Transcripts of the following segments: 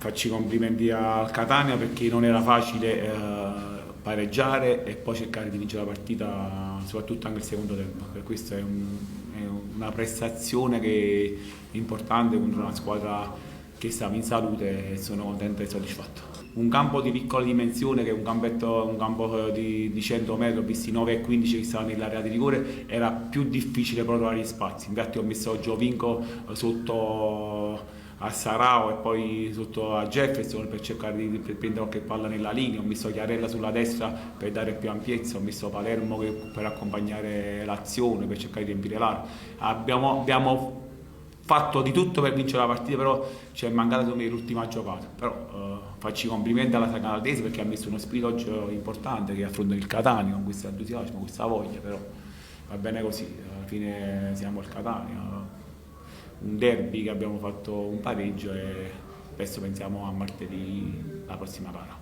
Faccio i complimenti al Catania perché non era facile pareggiare e poi cercare di vincere la partita, soprattutto anche il secondo tempo. Per questo è una prestazione che è importante contro una squadra che stava in salute e sono contento e soddisfatto. Un campo di piccola dimensione, che è un campo di 100 metri, ho visti 9 e 15 che stavano nell'area di rigore, era più difficile però trovare gli spazi. Infatti ho messo Giovinco sotto a Sarao e poi sotto a Jefferson per cercare di prendere qualche palla nella linea, ho messo Chiarella sulla destra per dare più ampiezza, ho messo Palermo per accompagnare l'azione, per cercare di riempire l'area. Abbiamo fatto di tutto per vincere la partita, però ci è mancata l'ultima giocata. Però faccio i complimenti alla Sacanaldese perché ha messo uno spirito oggi importante, che affronta il Catania con questo entusiasmo, questa voglia, però va bene così, alla fine siamo il Catania. Un derby che abbiamo fatto un pareggio e adesso pensiamo a martedì, la prossima gara.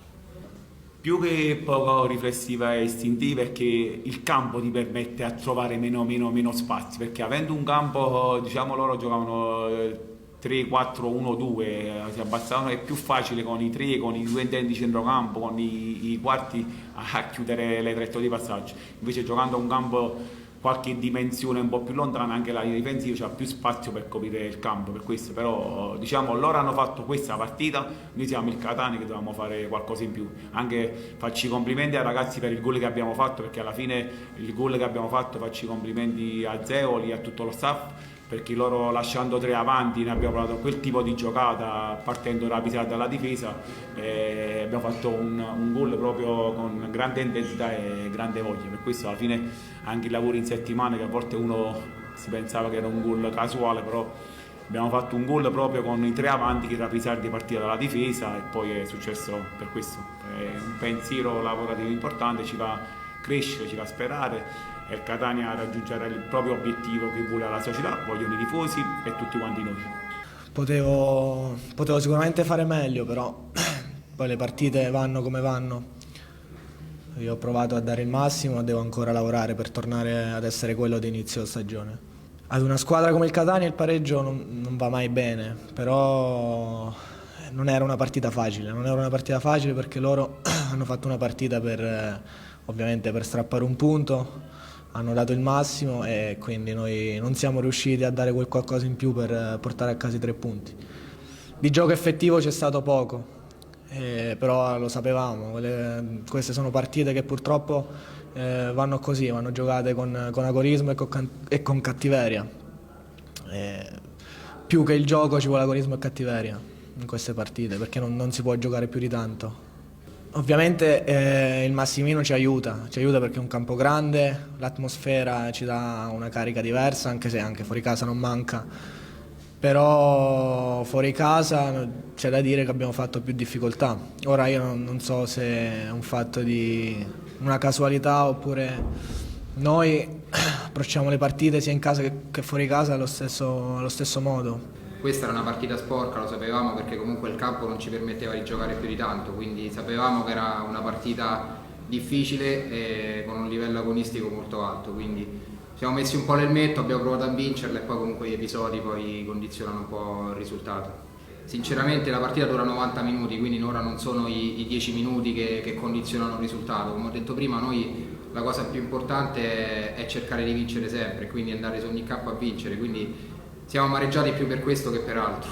Più che poco riflessiva e istintiva è che il campo ti permette a trovare meno spazi, perché avendo un campo, diciamo loro giocavano 3-4-1-2, si abbassavano, è più facile con i tre, con i due interni di centrocampo, con i quarti a chiudere le traiettorie di passaggio. Invece giocando a un campo qualche dimensione un po' più lontana, anche la linea difensiva c'ha più spazio per coprire il campo, per questo. Però diciamo loro hanno fatto questa partita, noi siamo il Catania che dovevamo fare qualcosa in più. Anche faccio i complimenti ai ragazzi per il gol che abbiamo fatto, perché alla fine il gol che abbiamo fatto, faccio i complimenti a Zeoli e a tutto lo staff, perché loro lasciando tre avanti ne abbiamo provato quel tipo di giocata, partendo rapidamente dalla difesa, e abbiamo fatto un gol proprio con grande intensità e grande voglia. Per questo alla fine anche i lavori in settimana, che a volte uno si pensava che era un gol casuale, però abbiamo fatto un gol proprio con i tre avanti che Rapisardi partiva dalla difesa e poi è successo per questo. È un pensiero lavorativo importante, ci fa crescere, ci fa sperare, e il Catania raggiungerà il proprio obiettivo che vuole la società, vogliono i tifosi e tutti quanti noi. Potevo sicuramente fare meglio, però poi le partite vanno come vanno. Io ho provato a dare il massimo, devo ancora lavorare per tornare ad essere quello di inizio stagione. Ad una squadra come il Catania il pareggio non va mai bene, però non era una partita facile, perché loro hanno fatto una partita ovviamente per strappare un punto, hanno dato il massimo e quindi noi non siamo riusciti a dare quel qualcosa in più per portare a casa i 3 punti. Di gioco effettivo c'è stato poco, però lo sapevamo, queste sono partite che purtroppo vanno così, vanno giocate con agorismo e con cattiveria. Più che il gioco ci vuole agorismo e cattiveria in queste partite, perché non si può giocare più di tanto. Ovviamente il Massimino ci aiuta perché è un campo grande, l'atmosfera ci dà una carica diversa, anche se anche fuori casa non manca, però fuori casa c'è da dire che abbiamo fatto più difficoltà. Ora io non so se è un fatto di una casualità oppure noi approcciamo le partite sia in casa che fuori casa allo stesso modo. Questa era una partita sporca, lo sapevamo, perché comunque il campo non ci permetteva di giocare più di tanto, quindi sapevamo che era una partita difficile e con un livello agonistico molto alto, quindi siamo messi un po' l'elmetto, abbiamo provato a vincerla e poi comunque gli episodi poi condizionano un po' il risultato. Sinceramente la partita dura 90 minuti, quindi ora non sono i 10 minuti che condizionano il risultato. Come ho detto prima, noi la cosa più importante è cercare di vincere sempre, quindi andare su ogni campo a vincere, quindi siamo amareggiati più per questo che per altro.